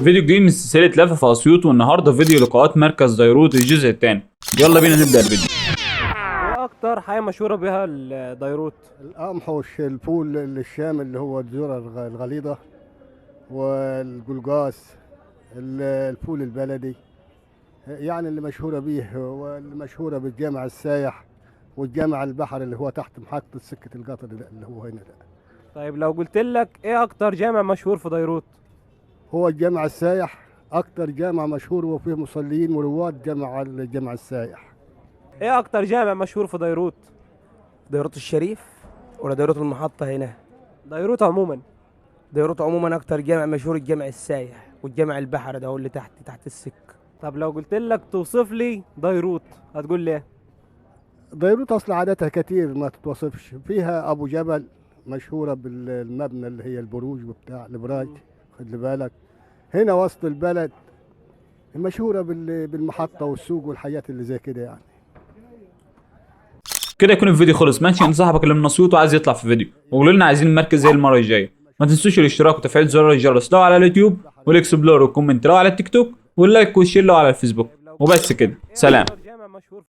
فيديو جديد من سلسلة لف في أسيوط، والنهارده فيديو لقاءات مركز ديروت الجزء الثاني. يلا بينا نبدأ الفيديو. ايه اكتر حاجه مشهوره بيها الديروت؟ القمح الفول الشام اللي هو الذرة الغليظة، والقلقاس، الفول البلدي، يعني اللي مشهورة بيه، واللي مشهورة بالجامع السايح والجامع البحر اللي هو تحت محطة سكة القطر ده اللي هو هنا ده. طيب لو قلت لك ايه اكتر جامع مشهور في ديروت؟ هو الجامع السايح أكتر جامع مشهور وفيه مصلين ورواد الجامع السايح. ايه اكتر جامع مشهور في ديروت؟ ديروت الشريف ولا ديروت المحطة هنا؟ ديروت عموما. ديروت عموما أكتر جامع مشهور الجامع السايح والجامع البحر ده هو اللي تحت السك. طب لو قلت لك توصف لي ديروت هتقول لي ايه؟ بيروت أصل عاداتها كتير ما تتوصفش، فيها أبو جبل مشهورة بالمبنى اللي هي البروج وبتاع البراج، خد لي بالك. هنا وسط البلد مشهورة بالمحطة والسوق والحاجات اللي زي كده يعني. كده يكون الفيديو خلص. ماشي، ان صاحبك اللي من أسيوط وعايز يطلع في فيديو وقولوا لنا عايزين المركز ايه المرة الجاية. ما تنسوش الاشتراك وتفعيل زر الجرس لو على اليوتيوب، والاكسبلور والكومنت لو على التيك توك، واللايك والشير لو على الفيسبوك. طيب لو وبس كده، ايه سلام. اكتر جامع مشهور